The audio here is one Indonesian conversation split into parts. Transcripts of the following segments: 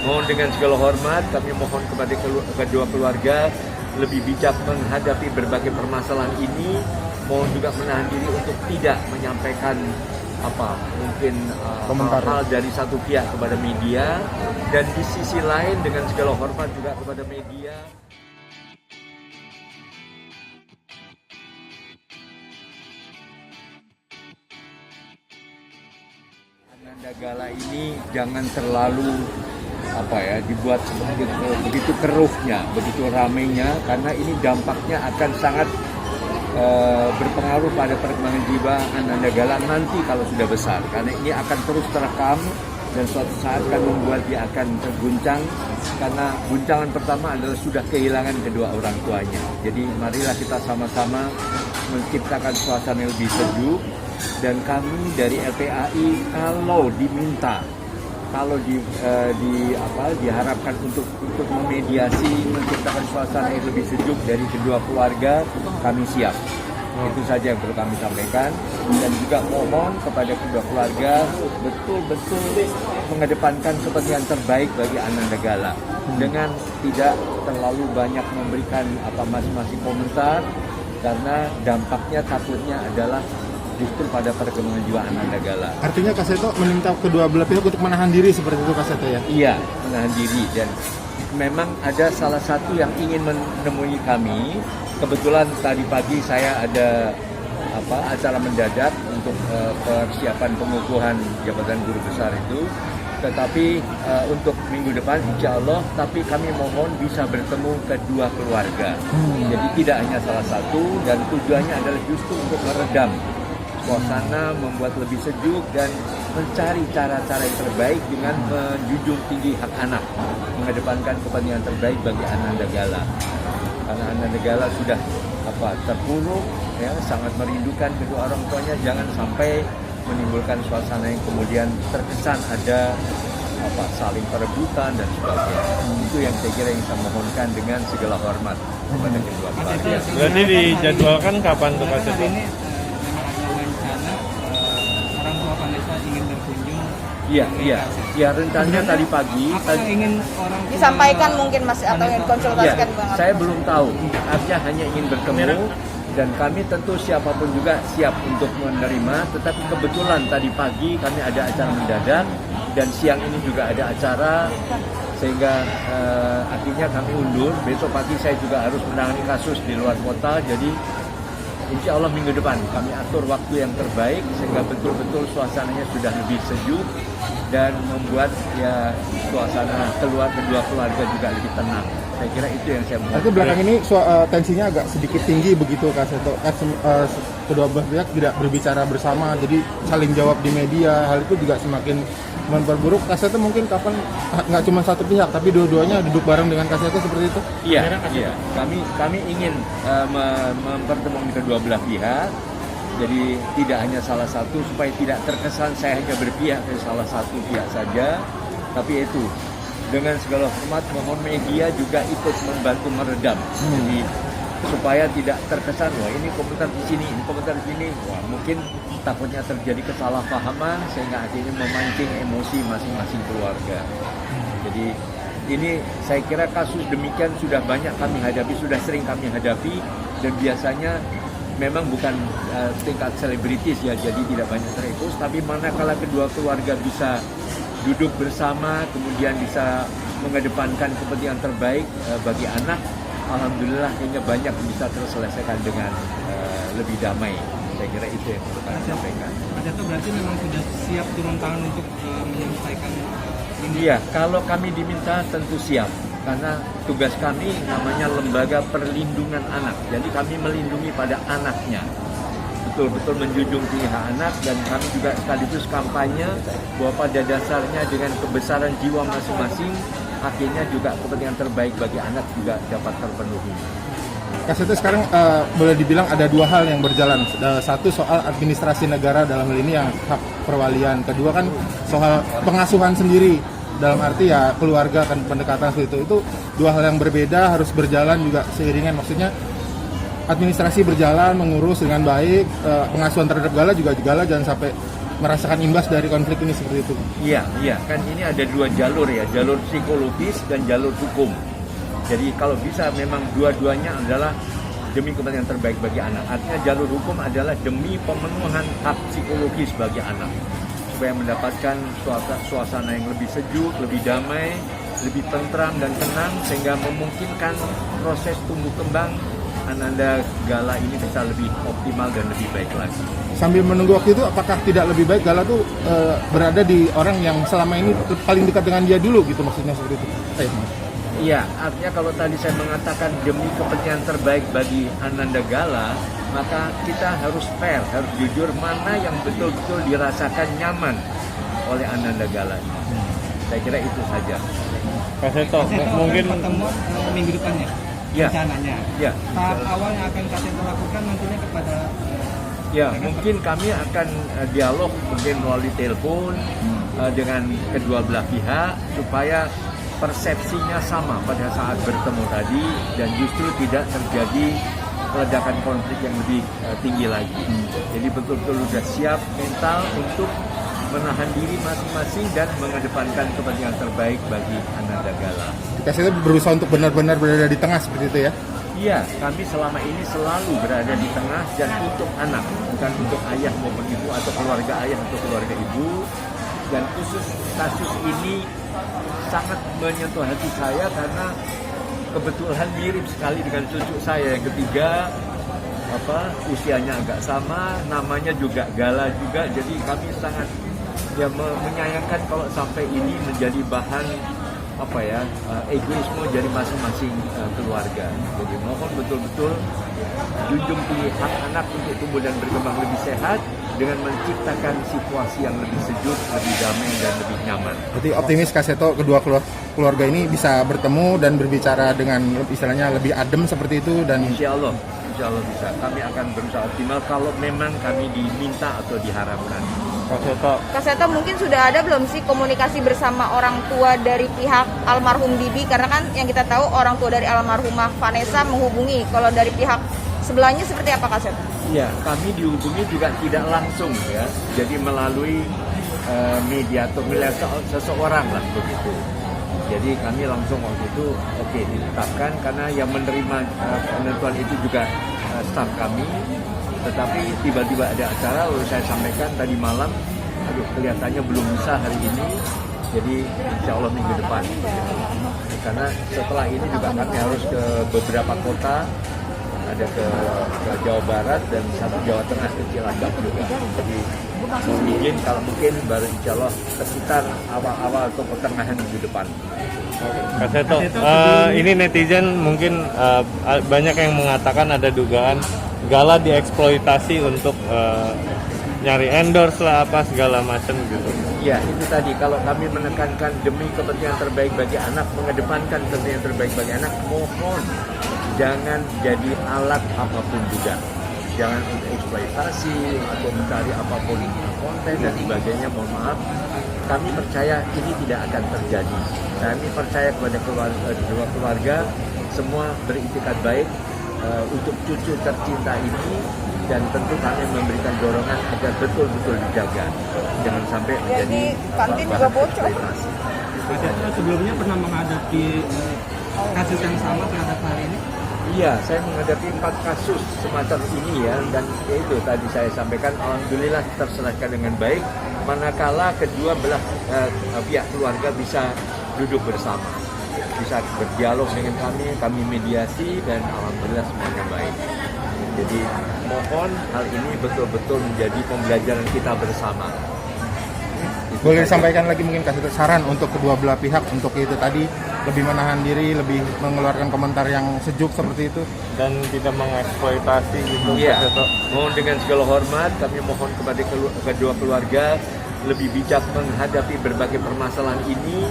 Mohon dengan segala hormat, kami mohon kepada kedua keluarga lebih bijak menghadapi berbagai permasalahan ini. Mohon juga menahan diri untuk tidak menyampaikan mungkin hal dari satu pihak kepada media, dan di sisi lain dengan segala hormat juga kepada media. Ananda Gala ini jangan terlalu dibuat begitu keruhnya, begitu ramainya, karena ini dampaknya akan sangat berpengaruh pada perkembangan jiwa Ananda Gala nanti kalau sudah besar, karena ini akan terus terekam dan suatu saat akan membuat dia akan terguncang, karena guncangan pertama adalah sudah kehilangan kedua orang tuanya. Jadi marilah kita sama-sama menciptakan suasana yang lebih sejuk, dan kami dari LPAI kalau diminta, kalau diharapkan untuk memediasi, menciptakan suasana yang lebih sejuk dari kedua keluarga, kami siap. Itu saja yang perlu kami sampaikan, dan juga mohon kepada kedua keluarga betul-betul mengedepankan kepentingan terbaik bagi Ananda Gala dengan tidak terlalu banyak memberikan masing-masing komentar, karena dampaknya takutnya adalah justru pada perkembangan jiwa Ananda Gala. Artinya Kak Seto meminta kedua belah pihak untuk menahan diri seperti itu, Kak Seto, ya? Iya, menahan diri, dan memang ada salah satu yang ingin menemui kami. Kebetulan tadi pagi saya ada acara mendadak untuk persiapan pengukuhan jabatan guru besar itu. Tetapi untuk minggu depan insya Allah, tapi kami mohon bisa bertemu kedua keluarga. Jadi tidak hanya salah satu, dan tujuannya adalah justru untuk meredam suasana, membuat lebih sejuk, dan mencari cara-cara yang terbaik dengan menjunjung tinggi hak anak, mengedepankan kepentingan terbaik bagi Ananda Gala. Karena Ananda Gala sudah terpuruk, ya, sangat merindukan kedua orang tuanya. Jangan sampai menimbulkan suasana yang kemudian terkesan ada saling perebutan dan sebagainya. Itu yang saya kira yang saya mohonkan dengan segala hormat kepada kedua keluarga. Berarti dijadwalkan kapan tuh Kak Seto? Orang tua Vanessa ingin berkunjung. Iya, rencananya tadi pagi. Ingin orang tua disampaikan mungkin Mas, atau yang dikonsultasikan Bang? Saya belum tahu. Artinya hanya ingin bertemu, dan kami tentu siapapun juga siap untuk menerima. Tetapi kebetulan tadi pagi kami ada acara mendadak, dan siang ini juga ada acara, sehingga artinya kami undur. Besok pagi saya juga harus menangani kasus di luar kota, jadi insya Allah minggu depan kami atur waktu yang terbaik sehingga betul-betul suasananya sudah lebih sejuk dan membuat suasana kedua keluarga juga lebih tenang. Saya kira itu yang saya mau. Tapi belakang ini tensinya agak sedikit tinggi begitu, Kak Seto. Kedua belah pihak tidak berbicara bersama, jadi saling jawab di media. Hal itu juga semakin memperburuk. Kak Seto mungkin kapan nggak cuma satu pihak, tapi dua-duanya duduk bareng dengan Kak Seto seperti itu? Iya. Kami ingin mempertemukan kedua belah pihak. Jadi tidak hanya salah satu, supaya tidak terkesan saya hanya berpihak ke salah satu pihak saja. Tapi itu dengan segala hormat mohon media juga ikut membantu meredam. Jadi supaya tidak terkesan wah ini komentar di sini, ini komentar di sini. Wah, mungkin takutnya terjadi kesalahpahaman sehingga akhirnya memancing emosi masing-masing keluarga. Jadi ini saya kira kasus demikian sudah banyak kami hadapi, sudah sering kami hadapi, dan biasanya memang bukan tingkat selebritis ya, jadi tidak banyak terekspos, tapi manakala kedua keluarga bisa duduk bersama, kemudian bisa mengedepankan kepentingan terbaik bagi anak, alhamdulillah kayaknya banyak bisa terselesaikan dengan lebih damai. Saya kira itu yang perlu kami sampaikan. Pak Seto berarti memang sudah siap turun tangan untuk menyelesaikan ini? Iya, kalau kami diminta tentu siap. Karena tugas kami namanya Lembaga Perlindungan Anak. Jadi kami melindungi pada anaknya. Betul-betul menjunjung tinggi hak anak, dan kami juga sekaligus kampanye bahwa pada dasarnya dengan kebesaran jiwa masing-masing, akhirnya juga kepentingan terbaik bagi anak juga dapat terpenuhi. Kak Seto, sekarang boleh dibilang ada dua hal yang berjalan. Satu soal administrasi negara dalam hal ini yang hak perwalian. Kedua kan soal pengasuhan sendiri. Dalam arti ya keluarga kan pendekatan seperti itu dua hal yang berbeda, harus berjalan juga seiringan. Maksudnya administrasi berjalan, mengurus dengan baik, pengasuhan terhadap Gala juga Gala jangan sampai merasakan imbas dari konflik ini seperti itu. Iya, kan ini ada dua jalur ya, jalur psikologis dan jalur hukum. Jadi kalau bisa memang dua-duanya adalah demi kepentingan terbaik bagi anak. Artinya jalur hukum adalah demi pemenuhan hak psikologis bagi anak, supaya mendapatkan suasana yang lebih sejuk, lebih damai, lebih tentram dan tenang, sehingga memungkinkan proses tumbuh kembang Ananda Gala ini bisa lebih optimal dan lebih baik lagi. Sambil menunggu waktu itu, apakah tidak lebih baik Gala tuh berada di orang yang selama ini paling dekat dengan dia dulu gitu, maksudnya seperti itu? Iya, artinya kalau tadi saya mengatakan demi kepentingan terbaik bagi Ananda Gala, maka kita harus fair, harus jujur mana yang betul-betul dirasakan nyaman oleh Ananda Gala. Saya kira itu saja. Kak Seto, mungkin pertemuan minggu depannya Ya. rencananya. Ya, Tahap awal yang akan Kak Seto lakukan nantinya kepada ya mungkin kami akan dialog mungkin melalui telepon dengan kedua belah pihak supaya persepsinya sama pada saat bertemu tadi dan justru tidak terjadi ledakan konflik yang lebih tinggi lagi. Jadi betul-betul sudah siap mental untuk menahan diri masing-masing dan mengedepankan kepentingan terbaik bagi Ananda Gala. Kita berusaha untuk benar-benar berada di tengah seperti itu ya? Iya, kami selama ini selalu berada di tengah dan untuk anak, bukan untuk ayah maupun ibu atau keluarga ayah atau keluarga ibu. Dan khusus kasus ini sangat menyentuh hati saya karena kebetulan mirip sekali dengan cucu saya yang ketiga, usianya agak sama, namanya juga Gala juga, jadi kami sangat menyayangkan kalau sampai ini menjadi bahan egoisme dari masing-masing keluarga. Jadi mohon betul-betul junjung tinggi hak anak untuk tumbuh dan berkembang lebih sehat dengan menciptakan situasi yang lebih sejuk, lebih damai dan lebih nyaman. Berarti optimis Kak Seto kedua keluarga ini bisa bertemu dan berbicara dengan istilahnya lebih adem seperti itu dan Insya Allah bisa. Kami akan berusaha optimal kalau memang kami diminta atau diharapkan. Kak Seto mungkin sudah ada belum sih komunikasi bersama orang tua dari pihak almarhum Bibi? Karena kan yang kita tahu orang tua dari almarhumah Vanessa menghubungi. Kalau dari pihak sebelahnya seperti apa Kak Seto? Ya, kami dihubungi juga tidak langsung ya. Jadi melalui mediator, seseorang lah begitu. Jadi kami langsung waktu itu ditetapkan karena yang menerima penentuan itu juga staf kami. Tetapi tiba-tiba ada acara, lalu saya sampaikan tadi malam, kelihatannya belum bisa hari ini, jadi insya Allah minggu depan. Karena setelah ini juga kami harus ke beberapa kota, ada ke Jawa Barat dan satu Jawa Tengah ke Cilacap juga. Jadi mohon izin kalau mungkin baru insya Allah sekitar awal-awal atau pertengahan minggu depan. Kak Seto, ini netizen mungkin banyak yang mengatakan ada dugaan Gala dieksploitasi untuk nyari endorse lah apa segala macam gitu. Ya itu tadi, kalau kami menekankan demi kepentingan terbaik bagi anak, mengedepankan kepentingan terbaik bagi anak, mohon jangan jadi alat apapun juga. Jangan untuk eksploitasi atau mencari apapun konten dan sebagainya, mohon maaf. Kami percaya ini tidak akan terjadi. Kami percaya kepada keluarga semua beritikad baik untuk cucu tercinta ini, dan tentu kami memberikan dorongan agar betul-betul dijaga. Jangan sampai menjadi kantin juga bocor. eksploitasi. Kak Seto sebelumnya pernah menghadapi kasus yang sama terhadap hal ini? Iya, saya menghadapi 4 kasus semacam ini ya, dan itu tadi saya sampaikan, alhamdulillah terselesaikan dengan baik, manakala kedua belah pihak keluarga bisa duduk bersama, bisa berdialog dengan kami mediasi, dan alhamdulillah semuanya baik. Jadi mohon hal ini betul-betul menjadi pembelajaran kita bersama. boleh disampaikan lagi mungkin kasih saran untuk kedua belah pihak untuk itu tadi lebih menahan diri, lebih mengeluarkan komentar yang sejuk seperti itu dan tidak mengeksploitasi gitu. Iya, mohon dengan segala hormat kami mohon kepada kedua keluarga lebih bijak menghadapi berbagai permasalahan ini.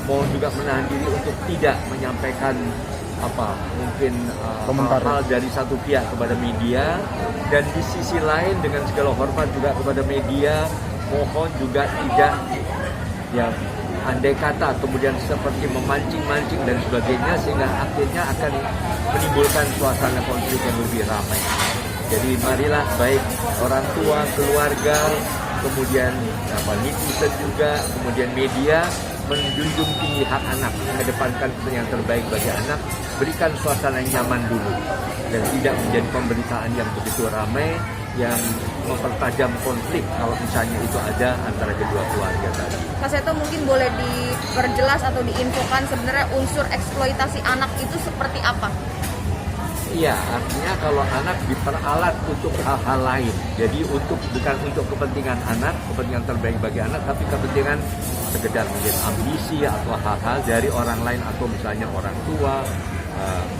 Mohon juga menahan diri untuk tidak menyampaikan mungkin hal dari satu pihak kepada media, dan di sisi lain dengan segala hormat juga kepada media, mohon juga tidak andai kata kemudian seperti memancing-mancing dan sebagainya, sehingga akhirnya akan menimbulkan suasana konflik yang lebih ramai. Jadi marilah baik orang tua, keluarga, kemudian netizen juga, kemudian media menjunjung tinggi hak anak, mengedepankan yang terbaik bagi anak, berikan suasana yang nyaman dulu, dan tidak menjadi pemberitaan yang begitu ramai yang mempertajam konflik kalau misalnya itu ada antara kedua keluarga tadi. Kak Seto mungkin boleh diperjelas atau diinfokan sebenarnya unsur eksploitasi anak itu seperti apa? Iya, artinya kalau anak diperalat untuk hal-hal lain. Jadi bukan untuk kepentingan anak, kepentingan terbaik bagi anak, tapi kepentingan sekedar mungkin ambisi atau hal-hal dari orang lain atau misalnya orang tua,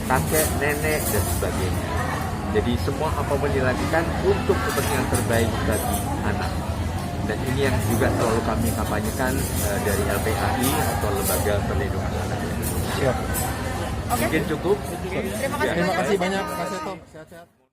kakek, nenek dan sebagainya. Jadi semua apapun dilakukan untuk kepentingan terbaik bagi anak. Dan ini yang juga selalu kami kampanyekan dari LPAI atau Lembaga Perlindungan Anak Indonesia. Siap. Oke. Mungkin cukup. Terima kasih Terima banyak. kasih banyak Kak Seto. Sehat-sehat.